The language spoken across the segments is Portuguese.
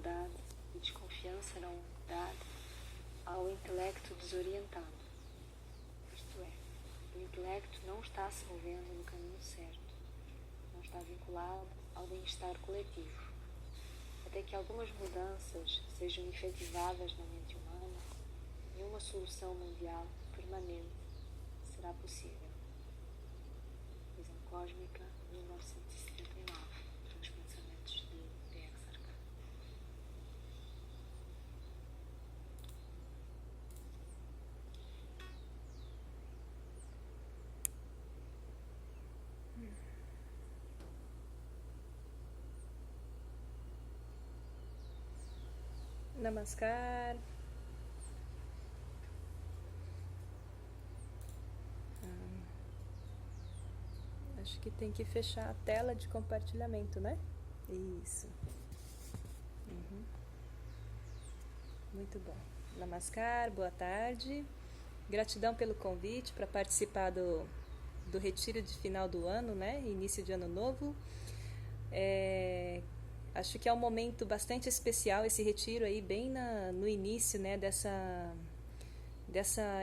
lealdade e desconfiança na humanidade ao intelecto desorientado. Isto é, o intelecto não está se movendo no caminho certo, não está vinculado ao bem-estar coletivo. Até que algumas mudanças sejam efetivadas na mente humana, nenhuma solução mundial permanente será possível. Visão Cósmica, 1979, dos pensamentos de P.X. Arcade. Namaskar. Acho que tem que fechar a tela de compartilhamento, né? Isso. Muito bom. Namaskar, boa tarde. Gratidão pelo convite para participar do retiro de final do ano, né? Início de ano novo. Acho que é um momento bastante especial esse retiro aí, bem no início, né? Dessa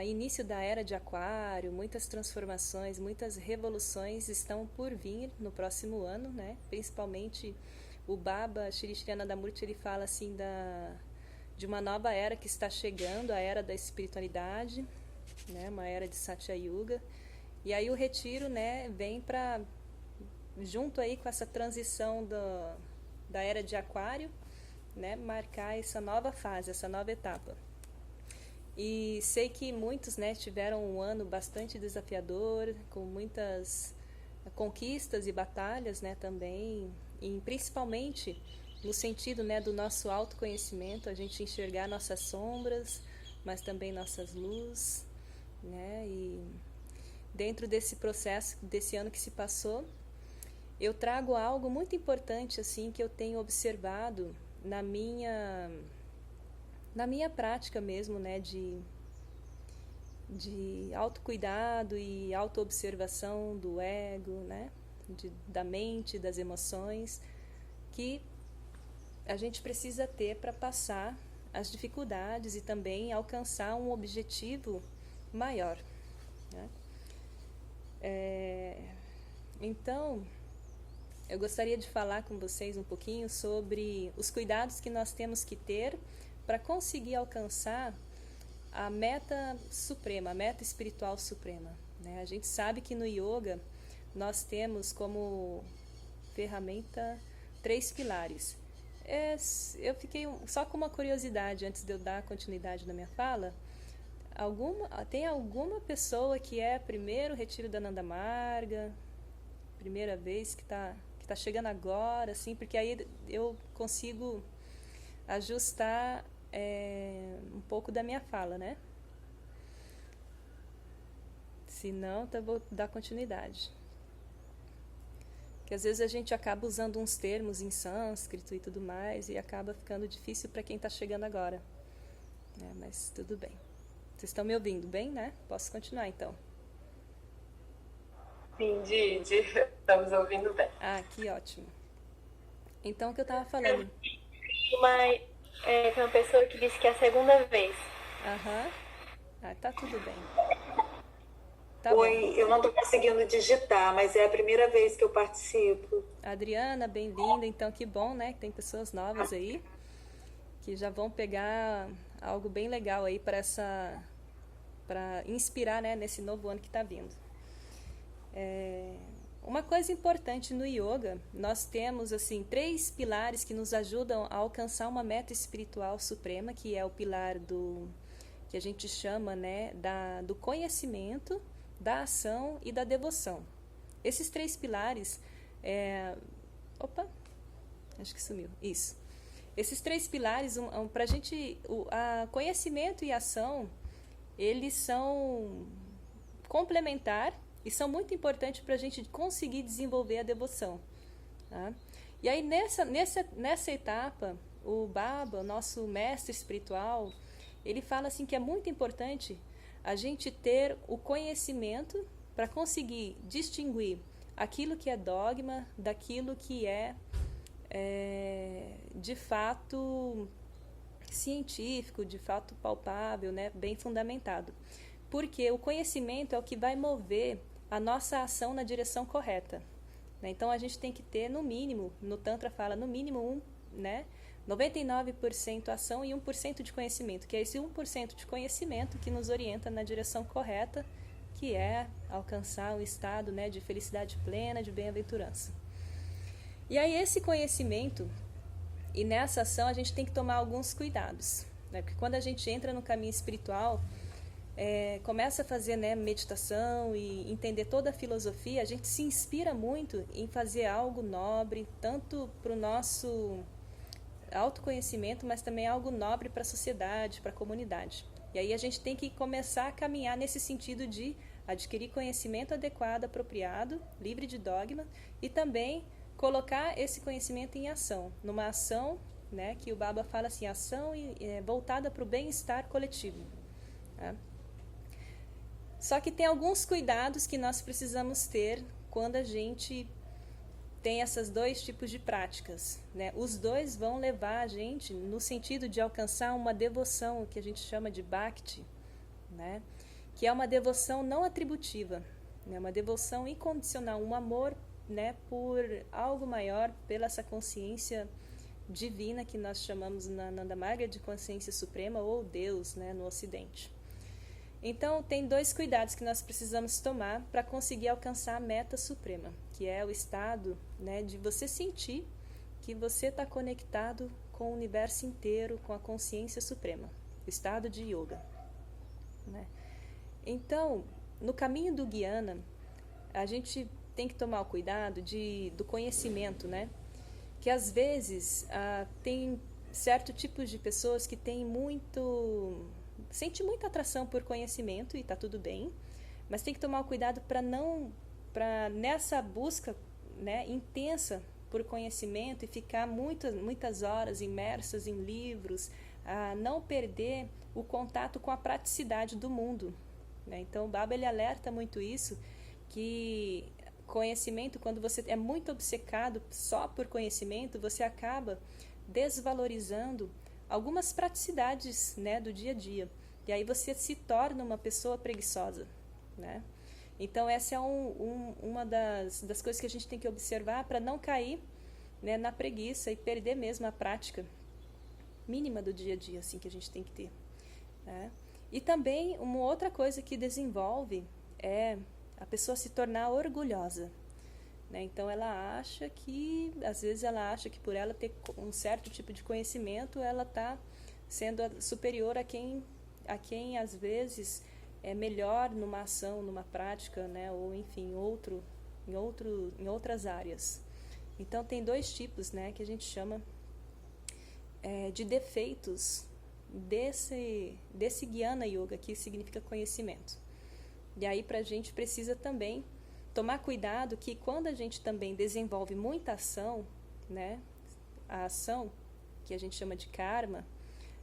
início da era de Aquário, muitas transformações, muitas revoluções estão por vir no próximo ano, né? Principalmente o Baba Shri Shri Anandamurti, ele fala assim de uma nova era que está chegando, a era da espiritualidade, né? Uma era de Satya Yuga. E aí o retiro, né, vem para junto aí com essa transição da era de Aquário, né, marcar essa nova fase, essa nova etapa. E sei que muitos, né, tiveram um ano bastante desafiador, com muitas conquistas e batalhas, né, também, e principalmente no sentido, né, do nosso autoconhecimento, a gente enxergar nossas sombras, mas também nossas luzes, né, e dentro desse processo, desse ano que se passou, eu trago algo muito importante, assim, que eu tenho observado na minha prática mesmo, né, de autocuidado e autoobservação do ego, né, da mente, das emoções, que a gente precisa ter para passar as dificuldades e também alcançar um objetivo maior, né? Então, eu gostaria de falar com vocês um pouquinho sobre os cuidados que nós temos que ter para conseguir alcançar a meta suprema, a meta espiritual suprema, né? A gente sabe que no yoga nós temos como ferramenta 3 pilares. Eu fiquei só com uma curiosidade antes de eu dar continuidade na minha fala. Tem alguma pessoa que é primeiro retiro da Nanda Marga, primeira vez que está chegando agora, assim, porque aí eu consigo ajustar um pouco da minha fala, né? Se não, então eu vou dar continuidade. Porque às vezes a gente acaba usando uns termos em sânscrito e tudo mais e acaba ficando difícil para quem está chegando agora, né? Mas tudo bem. Vocês estão me ouvindo bem, né? Posso continuar, então? Sim, Didi, estamos ouvindo bem. Ah, que ótimo. Então, o que eu estava falando? Tem uma pessoa que disse que é a segunda vez. Aham. Ah, tá tudo bem. Tá Oi, bom. eu não estou conseguindo digitar, mas é a primeira vez que eu participo. Adriana, bem-vinda. Então, que bom, né? Que tem pessoas novas aí que já vão pegar algo bem legal aí para inspirar, né, nesse novo ano que está vindo. Uma coisa importante no yoga, nós temos assim 3 pilares que nos ajudam a alcançar uma meta espiritual suprema, que é o pilar que a gente chama, né, do conhecimento, da ação e da devoção. Esses 3 pilares, acho que sumiu. Isso. Esses 3 pilares, para a gente, conhecimento e ação, eles são complementar e são muito importantes para a gente conseguir desenvolver a devoção, tá? E aí nessa etapa, o Baba, nosso mestre espiritual, ele fala assim que é muito importante a gente ter o conhecimento para conseguir distinguir aquilo que é dogma daquilo que é de fato científico, de fato palpável, né, bem fundamentado. Porque o conhecimento é o que vai mover a nossa ação na direção correta. Né? Então a gente tem que ter, no mínimo, no Tantra fala, no mínimo 99% ação e 1% de conhecimento, que é esse 1% de conhecimento que nos orienta na direção correta, que é alcançar um estado, né, de felicidade plena, de bem-aventurança. E aí esse conhecimento, e nessa ação a gente tem que tomar alguns cuidados, né? Porque quando a gente entra no caminho espiritual, começa a fazer, né, meditação e entender toda a filosofia, a gente se inspira muito em fazer algo nobre, tanto para o nosso autoconhecimento, mas também algo nobre para a sociedade, para a comunidade. E aí a gente tem que começar a caminhar nesse sentido de adquirir conhecimento adequado, apropriado, livre de dogma, e também colocar esse conhecimento em ação, numa ação, né, que o Baba fala assim, ação voltada para o bem-estar coletivo. Tá? Só que tem alguns cuidados que nós precisamos ter quando a gente tem esses dois tipos de práticas. Né? Os dois vão levar a gente no sentido de alcançar uma devoção, que a gente chama de Bhakti, né? Que é uma devoção não atributiva, né? Uma devoção incondicional, um amor, né, por algo maior, pela essa consciência divina que nós chamamos na Nanda Marga de consciência suprema ou Deus, né, no Ocidente. Então, tem dois cuidados que nós precisamos tomar para conseguir alcançar a meta suprema, que é o estado, né, de você sentir que você está conectado com o universo inteiro, com a consciência suprema, o estado de yoga. Né? Então, no caminho do Guiana, a gente tem que tomar o cuidado do conhecimento, né? Que às vezes tem certo tipo de pessoas que sente muita atração por conhecimento e está tudo bem, mas tem que tomar o cuidado para nessa busca, né, intensa por conhecimento e ficar muitas horas imersas em livros, não perder o contato com a praticidade do mundo. Né? Então o Baba ele alerta muito isso, que conhecimento, quando você é muito obcecado só por conhecimento, você acaba desvalorizando algumas praticidades, né, do dia a dia. E aí você se torna uma pessoa preguiçosa. Né? Então essa é uma das coisas que a gente tem que observar para não cair, né, na preguiça e perder mesmo a prática mínima do dia a dia assim, que a gente tem que ter. Né? E também uma outra coisa que desenvolve é a pessoa se tornar orgulhosa. Né? Então às vezes ela acha que por ela ter um certo tipo de conhecimento, ela está sendo superior a quem às vezes é melhor numa ação, numa prática, né? Ou enfim, em outras áreas. Então tem dois tipos, né, que a gente chama de defeitos desse Jnana Yoga, que significa conhecimento. E aí a gente precisa também tomar cuidado que quando a gente também desenvolve muita ação, né, a ação que a gente chama de karma,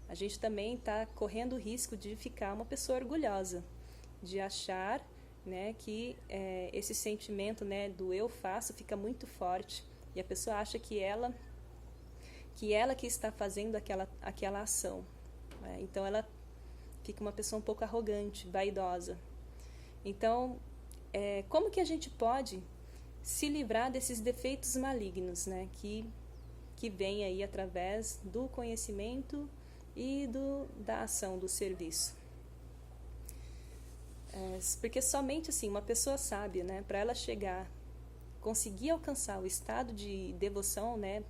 a gente também está correndo o risco de ficar uma pessoa orgulhosa, de achar, né, que esse sentimento, né, do eu faço fica muito forte e a pessoa acha que ela que está fazendo aquela ação. Né? Então ela fica uma pessoa um pouco arrogante, vaidosa. Então, como que a gente pode se livrar desses defeitos malignos, né, que vêm aí através do conhecimento e da ação, do serviço? Porque somente assim, uma pessoa sábia, né, para ela conseguir alcançar o estado de devoção, né,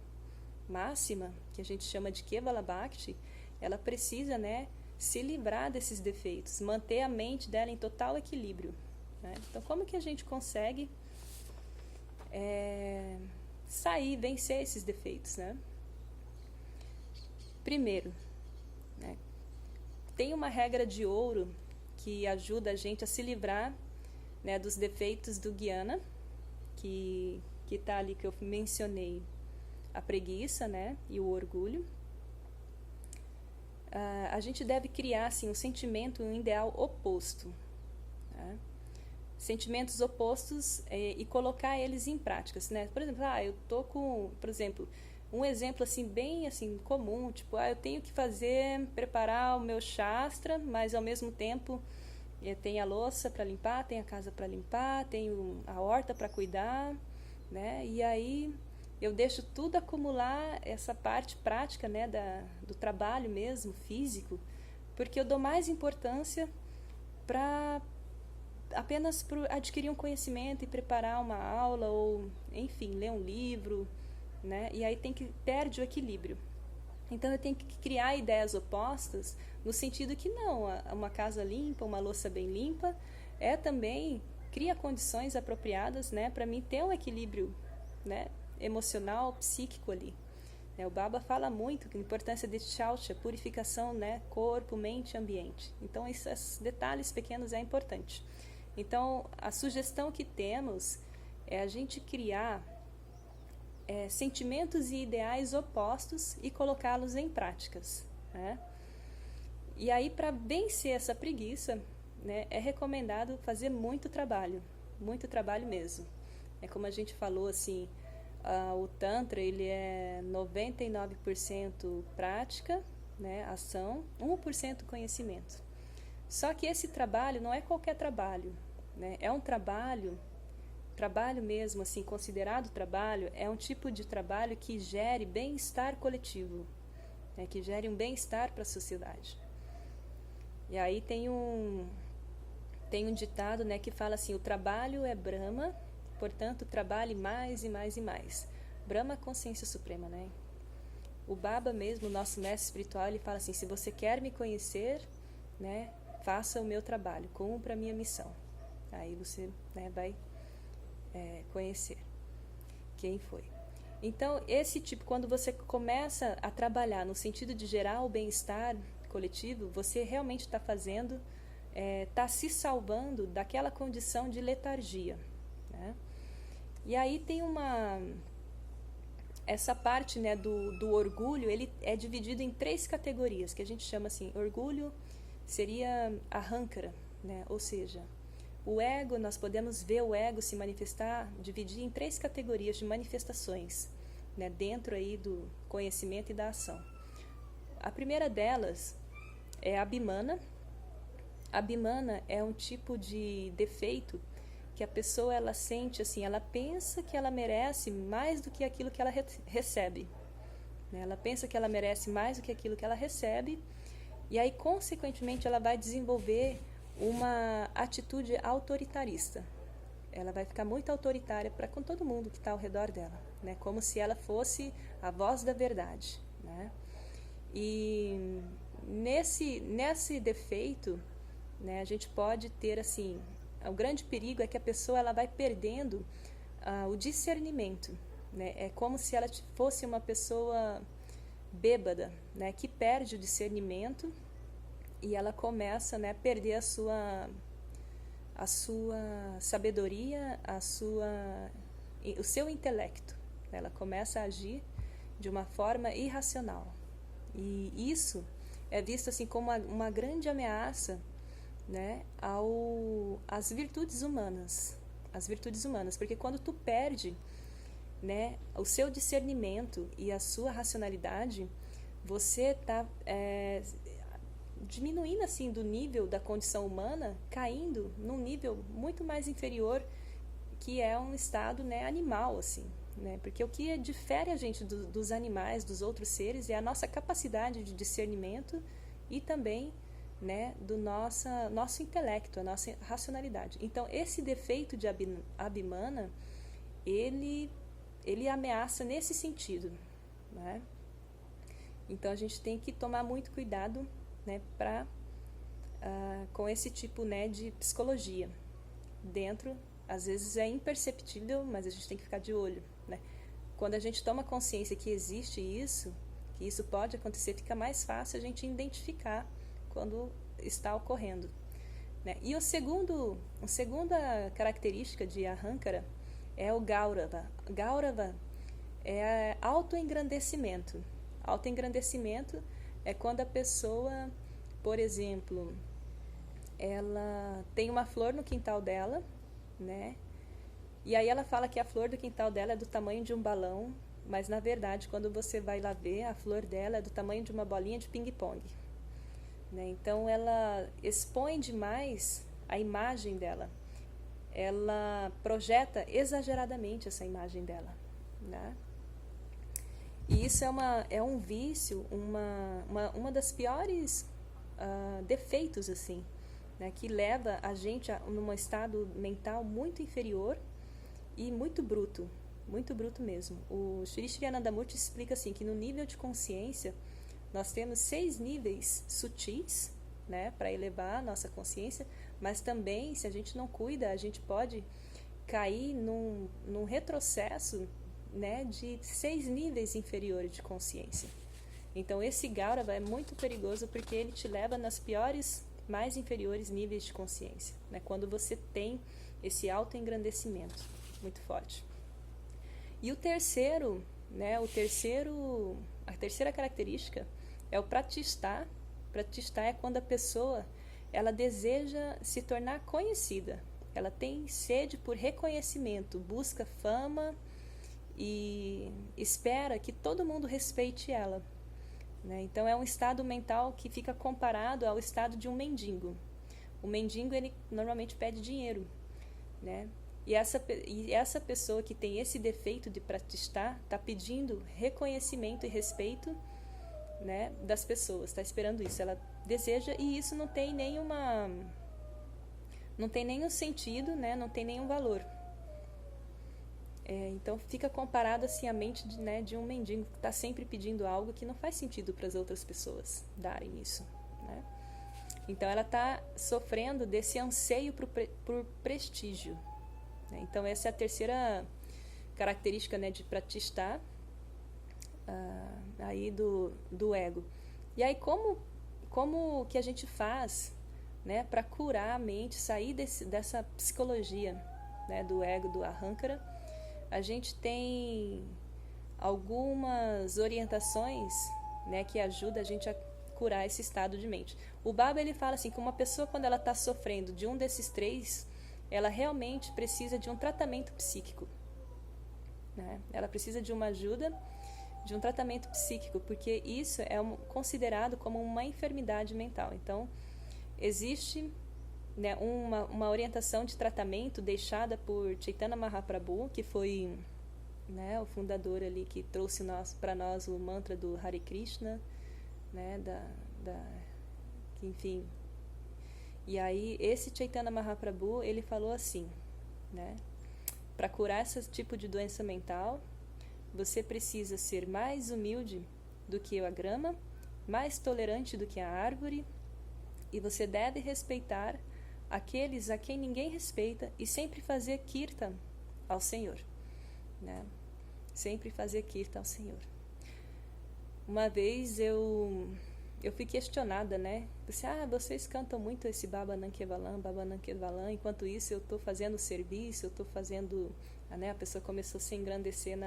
máxima, que a gente chama de Kevala Bhakti, ela precisa, né, se livrar desses defeitos, manter a mente dela em total equilíbrio. Né? Então, como que a gente consegue vencer esses defeitos? Né? Primeiro, né, tem uma regra de ouro que ajuda a gente a se livrar, né, dos defeitos do Jnana, que está ali, que eu mencionei, a preguiça, né, e o orgulho. A gente deve criar assim, um sentimento, um ideal oposto. Né? Sentimentos opostos e colocar eles em práticas. Né? Por exemplo, eu estou com... Por exemplo, um exemplo assim bem assim comum, tipo, eu tenho que preparar o meu shastra, mas ao mesmo tempo tem a louça para limpar, tem a casa para limpar, tenho a horta para cuidar, né? E aí eu deixo tudo acumular, essa parte prática, né, do trabalho mesmo, físico, porque eu dou mais importância para apenas para adquirir um conhecimento e preparar uma aula ou, enfim, ler um livro, né? E aí perde o equilíbrio. Então eu tenho que criar ideias opostas no sentido que não, uma casa limpa, uma louça bem limpa também cria condições apropriadas, né, para mim ter um equilíbrio, né, emocional, psíquico ali. O Baba fala muito da importância de Shaucha, purificação, né, corpo, mente, ambiente. Então esses detalhes pequenos é importante. Então a sugestão que temos é a gente criar sentimentos e ideais opostos e colocá-los em práticas, né? E aí, para vencer essa preguiça, né, é recomendado fazer muito trabalho mesmo. É como a gente falou, assim, o Tantra ele é 99% prática, né, ação, 1% conhecimento. Só que esse trabalho não é qualquer trabalho, né? É um trabalho mesmo, assim, considerado trabalho, é um tipo de trabalho que gere bem-estar coletivo, né, que gere um bem-estar para a sociedade. E aí tem um ditado, né, que fala assim, o trabalho é Brahma, portanto, trabalhe mais e mais e mais. Brahma é consciência suprema, né? O Baba mesmo, nosso mestre espiritual, ele fala assim, se você quer me conhecer, né, faça o meu trabalho, cumpra a minha missão. Aí você, né, vai conhecer quem foi. Então, esse tipo, quando você começa a trabalhar no sentido de gerar o bem-estar coletivo, você realmente está fazendo, está se salvando daquela condição de letargia, né? E aí tem essa parte, né, do orgulho, ele é dividido em 3 categorias, que a gente chama assim, orgulho seria ahankara, né? Ou seja, o ego, nós podemos ver o ego se manifestar, dividir em 3 categorias de manifestações, né, dentro aí do conhecimento e da ação. A primeira delas é a Abhimana. A Abhimana é um tipo de defeito que a pessoa ela sente assim, ela pensa que ela merece mais do que aquilo que ela recebe, né? Ela pensa que ela merece mais do que aquilo que ela recebe e aí, consequentemente, ela vai desenvolver uma atitude autoritarista. Ela vai ficar muito autoritária para com todo mundo que está ao redor dela, né? Como se ela fosse a voz da verdade, né? E nesse defeito, né, a gente pode ter assim, o grande perigo é que a pessoa ela vai perdendo o discernimento, né? É como se ela fosse uma pessoa bêbada, né, que perde o discernimento e ela começa, né, a perder a sua sabedoria, o seu intelecto. Ela começa a agir de uma forma irracional. E isso é visto assim como uma grande ameaça, né, às virtudes humanas. As virtudes humanas, porque quando tu perde, né, o seu discernimento e a sua racionalidade, você está diminuindo assim do nível da condição humana, caindo num nível muito mais inferior, que é um estado, né, animal, assim, né? Porque o que difere a gente dos animais, dos outros seres, é a nossa capacidade de discernimento e também, né, do nosso intelecto, a nossa racionalidade. Então, esse defeito de Abhimana, ele ameaça nesse sentido, né? Então, a gente tem que tomar muito cuidado, né, com esse tipo, né, de psicologia. Dentro, às vezes é imperceptível, mas a gente tem que ficar de olho, né? Quando a gente toma consciência que existe isso, que isso pode acontecer, fica mais fácil a gente identificar quando está ocorrendo, né? E a segunda característica de Ahankara é o Gaurava. Gaurava é autoengrandecimento. Autoengrandecimento é quando a pessoa, por exemplo, ela tem uma flor no quintal dela, né? E aí ela fala que a flor do quintal dela é do tamanho de um balão mas na verdade, quando você vai lá ver, a flor dela é do tamanho de uma bolinha de ping-pong. Né? Então, ela expõe demais a imagem dela. Ela projeta exageradamente essa imagem dela. Né? E isso é um vício, uma das piores defeitos, assim, né? Que leva a gente num estado mental muito inferior e muito bruto mesmo. O Sri Sri Anandamurti explica assim, que no nível de consciência, nós temos 6 níveis sutis, né, para elevar a nossa consciência, mas também, se a gente não cuida, a gente pode cair num retrocesso, né, de 6 níveis inferiores de consciência. Então, esse Gaurava é muito perigoso porque ele te leva nas piores, mais inferiores níveis de consciência, né, quando você tem esse autoengrandecimento muito forte. E o terceiro, né, a terceira característica é o pratistar. Pratistar é quando a pessoa ela deseja se tornar conhecida. Ela tem sede por reconhecimento, busca fama e espera que todo mundo respeite ela. Né? Então é um estado mental que fica comparado ao estado de um mendigo. O mendigo ele normalmente pede dinheiro, né? E essa pessoa que tem esse defeito de pratistar está pedindo reconhecimento e respeito, né, das pessoas, está esperando isso, ela deseja, e isso não tem nenhum sentido, né, não tem nenhum valor. Então fica comparado assim a mente de um mendigo que está sempre pedindo algo que não faz sentido para as outras pessoas darem isso. Né? Então ela está sofrendo desse anseio por prestígio. Né? Então essa é a terceira característica, né, de pratistar aí do ego. E aí como que a gente faz, né, para curar a mente, sair dessa psicologia, né, do ego, do ahankara? A gente tem algumas orientações, né, que ajudam a gente a curar esse estado de mente. O Baba ele fala assim que uma pessoa, quando ela está sofrendo de um desses 3, ela realmente precisa de um tratamento psíquico. Né? Ela precisa de uma ajuda, de um tratamento psíquico, porque isso é considerado como uma enfermidade mental. Então, existe, né, uma orientação de tratamento deixada por Chaitanya Mahaprabhu, que foi, né, o fundador ali que trouxe para nós o mantra do Hare Krishna, né, enfim. E aí esse Chaitanya Mahaprabhu ele falou assim, né, para curar esse tipo de doença mental, você precisa ser mais humilde do que a grama, mais tolerante do que a árvore, e você deve respeitar aqueles a quem ninguém respeita e sempre fazer kirtan ao Senhor. Né? Sempre fazer kirtan ao Senhor. Uma vez eu fui questionada, né? Vocês cantam muito esse Baba Nankevalam, enquanto isso eu estou fazendo serviço, eu estou fazendo... né? A pessoa começou a se engrandecer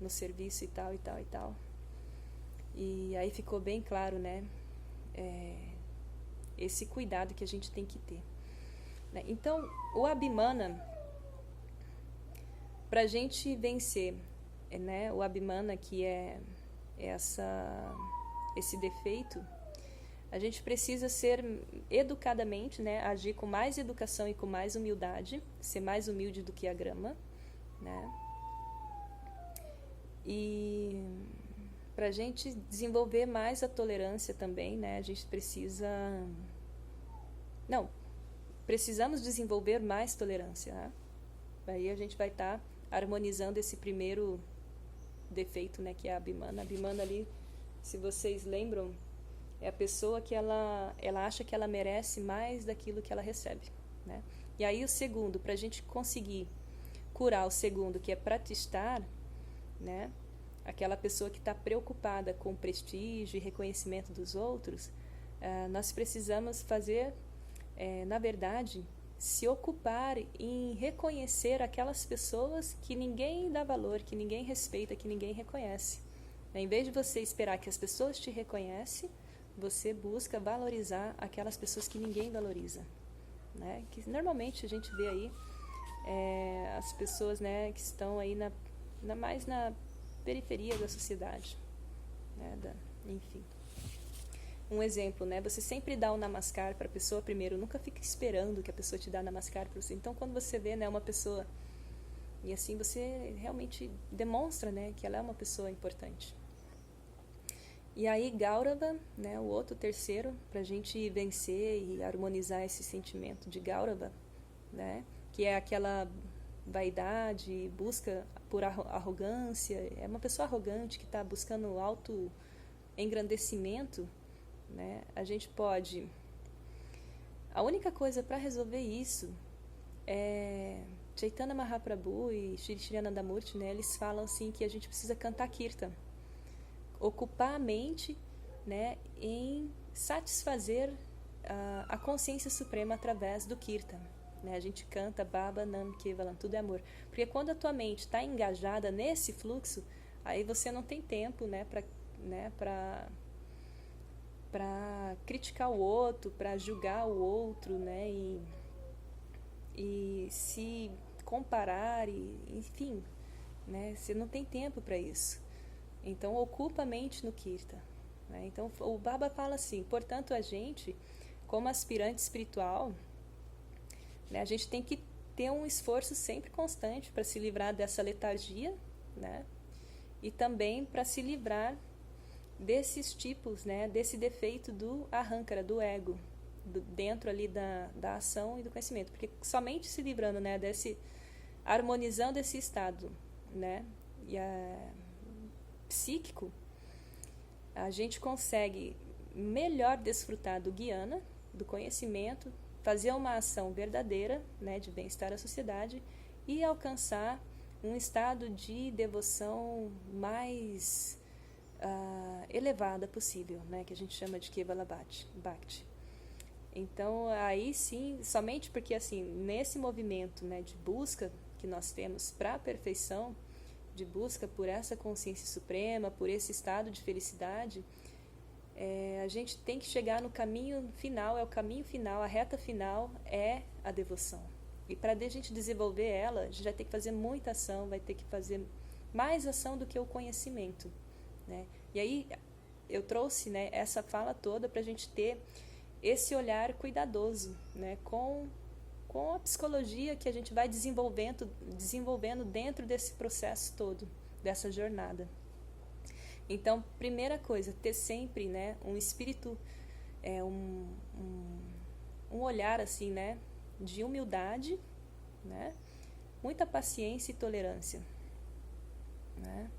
no serviço e tal, e tal, e tal. E aí ficou bem claro, né? Esse cuidado que a gente tem que ter. Né? Então, o Abhimana, para a gente vencer, né? O Abhimana, que é esse defeito, a gente precisa ser educadamente, né? Agir com mais educação e com mais humildade, ser mais humilde do que a grama, né? E para a gente desenvolver mais a tolerância também, né? A gente precisamos desenvolver mais tolerância, né? Aí a gente vai estar harmonizando esse primeiro defeito, né? Que é a Abhimana. A Abhimana ali, se vocês lembram, é a pessoa que ela acha que ela merece mais daquilo que ela recebe, né? E aí o segundo, para a gente conseguir curar o segundo, que é pratistar, né? Aquela pessoa que está preocupada com o prestígio e reconhecimento dos outros, nós precisamos fazer, na verdade, se ocupar em reconhecer aquelas pessoas que ninguém dá valor, que ninguém respeita, que ninguém reconhece. Em vez de você esperar que as pessoas te reconhecem, você busca valorizar aquelas pessoas que ninguém valoriza. Né? Que normalmente a gente vê aí as pessoas, né, que estão aí mais periferia da sociedade, né? Enfim. Um exemplo, né? Você sempre dá um namaskar para a pessoa primeiro, nunca fica esperando que a pessoa te dá namaskar para você. Então, quando você vê, né, uma pessoa, e assim você realmente demonstra, né, que ela é uma pessoa importante. E aí, Gaurava, né, o outro terceiro, para a gente vencer e harmonizar esse sentimento de Gaurava, né, que é aquela vaidade, busca por arrogância, é uma pessoa arrogante que está buscando auto-engrandecimento, né, a gente pode... A única coisa para resolver isso é... Chaitanya Mahaprabhu e Shri Shri Anandamurti, né, eles falam assim que a gente precisa cantar Kirtan, ocupar a mente, né, em satisfazer a consciência suprema através do Kirtan. Né? A gente canta Baba Nam Kevalam, tudo é amor. Porque quando a tua mente está engajada nesse fluxo, aí você não tem tempo, né, para criticar o outro, para julgar o outro, né, e se comparar, enfim, né, você não tem tempo para isso. Então, ocupa a mente no Kirtan. Né? Então, o Baba fala assim, portanto, a gente, como aspirante espiritual, né, a gente tem que ter um esforço sempre constante para se livrar dessa letargia, né? E também para se livrar desses tipos, né, desse defeito do ahankara, do ego, dentro ali da ação e do conhecimento. Porque somente se livrando, né, harmonizando esse estado, né, psíquico, a gente consegue melhor desfrutar do Gyana, do conhecimento, fazer uma ação verdadeira, né, de bem-estar à sociedade e alcançar um estado de devoção mais elevada possível, né, que a gente chama de Kevala Bhakti. Então, aí sim, somente porque assim, nesse movimento, né, de busca que nós temos para a perfeição, de busca por essa consciência suprema, por esse estado de felicidade, a gente tem que chegar no caminho final, o caminho final, a reta final é a devoção. E para a gente desenvolver ela, a gente vai ter que fazer muita ação, vai ter que fazer mais ação do que o conhecimento. Né? E aí eu trouxe, né, essa fala toda para a gente ter esse olhar cuidadoso, né, com a psicologia que a gente vai desenvolvendo dentro desse processo todo, dessa jornada. Então, primeira coisa, ter sempre, né, um espírito, um olhar assim, né, de humildade, né, muita paciência e tolerância, né,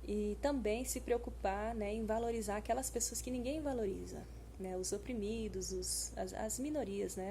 e também se preocupar, né, em valorizar aquelas pessoas que ninguém valoriza, né, os oprimidos, as minorias, né,